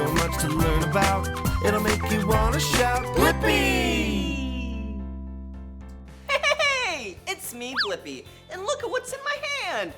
So much to learn about, it'll make you want to shout, Blippi! Hey, it's me, Blippi, and look at what's in my hand.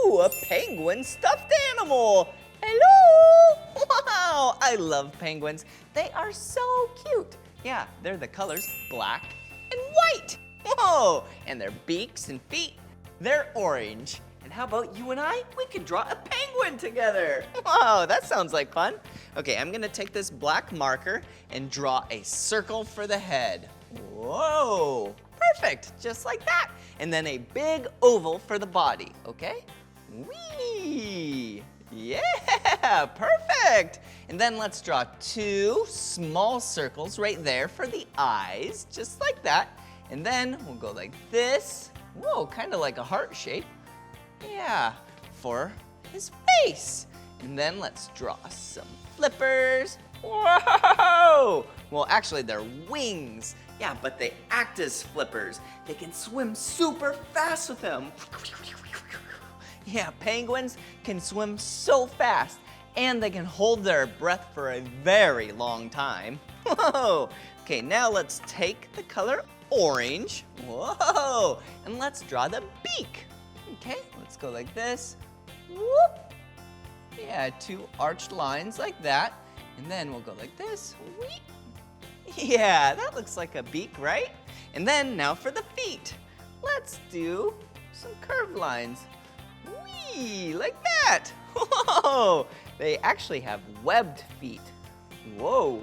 Ooh, a penguin stuffed animal. Hello! Wow, I love penguins. They are so cute. Yeah, they're the colors black and white. Whoa, and their beaks and feet, they're orange. And how about you and I? We could draw a penguin together. Wow, that sounds like fun. Okay, I'm gonna take this black marker and draw a circle for the head. Whoa, perfect, just like that. And then a big oval for the body, okay? Whee! Yeah, perfect. And then let's draw 2 small circles right there for the eyes, just like that. And then we'll go like this. Whoa, kind of like a heart shape. Yeah, for his face. And then let's draw some flippers. Whoa! Well, actually, they're wings. Yeah, but they act as flippers. They can swim super fast with them. Yeah, penguins can swim so fast, and they can hold their breath for a very long time. Whoa! Okay, now let's take the color orange. Whoa! And let's draw the beak. Okay, let's go like this. Whoop! Yeah, 2 arched lines like that. And then we'll go like this. Whee! Yeah, that looks like a beak, right? And then now for the feet. Let's do some curved lines. Whee! Like that. Whoa! They actually have webbed feet. Whoa!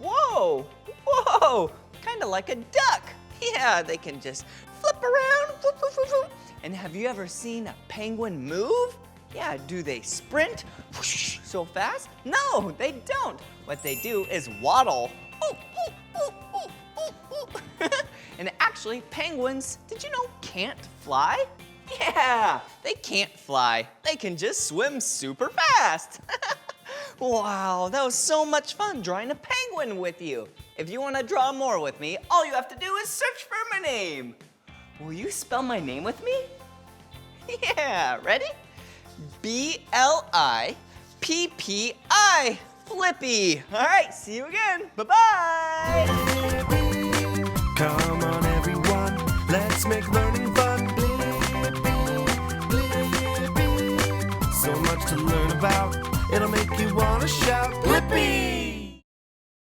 Whoa! Whoa! Kind of like a duck. Yeah, they can just flip around. Whoop, whoop, whoop, whoop. And have you ever seen a penguin move? Yeah, do they sprint whoosh, so fast? No, they don't. What they do is waddle. And actually, penguins, did you know, can't fly? Yeah, they can't fly. They can just swim super fast. Wow, that was so much fun drawing a penguin with you. If you want to draw more with me, all you have to do is search for my name. Will you spell my name with me? Yeah, ready? B-L-I-P-P-I, Blippi. All right, see you again. Bye-bye. Come on, everyone, let's make learning fun. Blippi. So much to learn about, it'll make you want to shout, Blippi!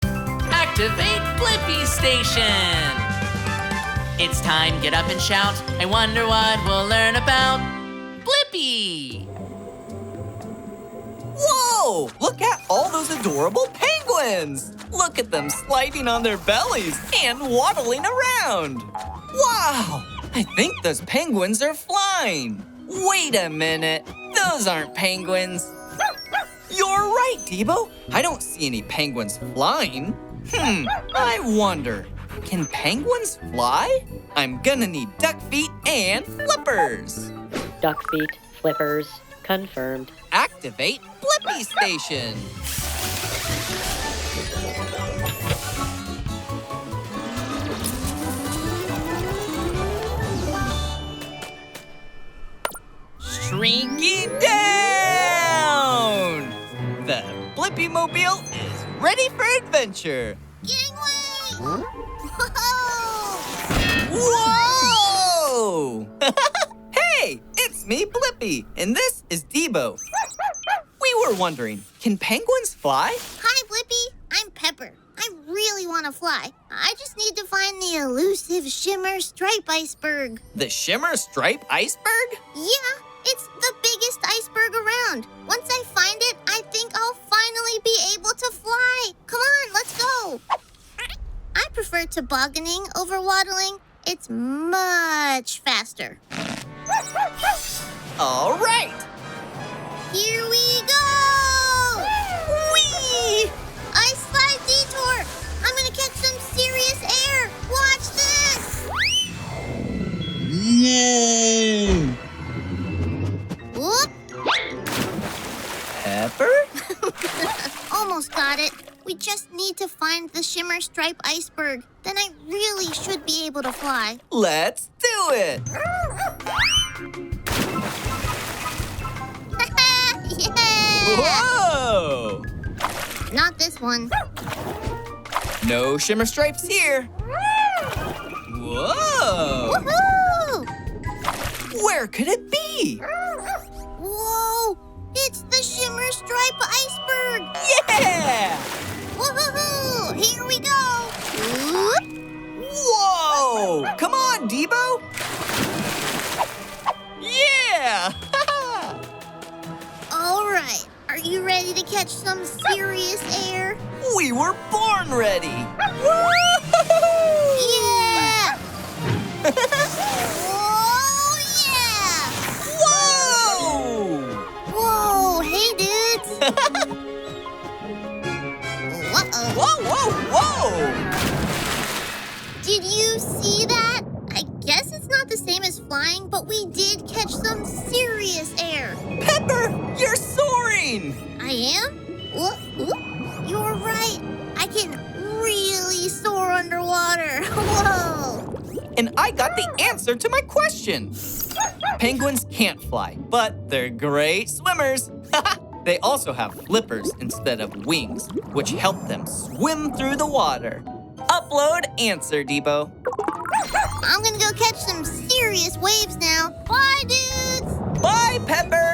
Activate Blippi Station! It's time, get up and shout. I wonder what we'll learn about Blippi! Whoa! Look at all those adorable penguins! Look at them sliding on their bellies and waddling around. Wow! I think those penguins are flying. Wait a minute. Those aren't penguins. You're right, Debo. I don't see any penguins flying. I wonder, can penguins fly? I'm gonna need duck feet and flippers. Duck feet, flippers, confirmed. Activate Blippi Station. Shrinking down! The Blippi Mobile is ready for adventure. Gangway! Whoa! Hey, it's me, Blippi, and this is Debo. We were wondering, can penguins fly? Hi, Blippi. I'm Pepper. I really want to fly. I just need to find the elusive shimmer stripe iceberg. The Shimmer Stripe Iceberg? Yeah, it's the biggest iceberg around. Once I find it, I think I'll finally be able to fly. Come on, let's go. I prefer tobogganing over waddling. It's much faster. All right. Here we go! Whee! Ice slide detour! I'm gonna catch some serious air! Watch this! Whoop! Pepper? Almost got it. We just need to find the Shimmer Stripe iceberg. Then I really should be able to fly. Let's do it. Yeah! Whoa! Not this one. No shimmer stripes here. Whoa! Woohoo! Where could it be? Whoa! It's the shimmer stripe iceberg! Yeah! Woohoo! Here we go! Whoop. Whoa! Come on, Debo! Yeah! All right. Are you ready to catch some serious air? We were born ready! Yeah! Oh, yeah! Whoa! Whoa! Hey, dudes! Uh-oh. Whoa, whoa, whoa! Did you see that? I guess it's not the same as flying, but we did catch some serious air. Pepper, you're soaring! I am? Ooh, you're right. I can really soar underwater. Whoa! And I got the answer to my question. Penguins can't fly, but they're great swimmers. They also have flippers instead of wings, which help them swim through the water. Upload answer, Debo. I'm gonna go catch some serious waves now. Bye, dudes! Bye, Pepper!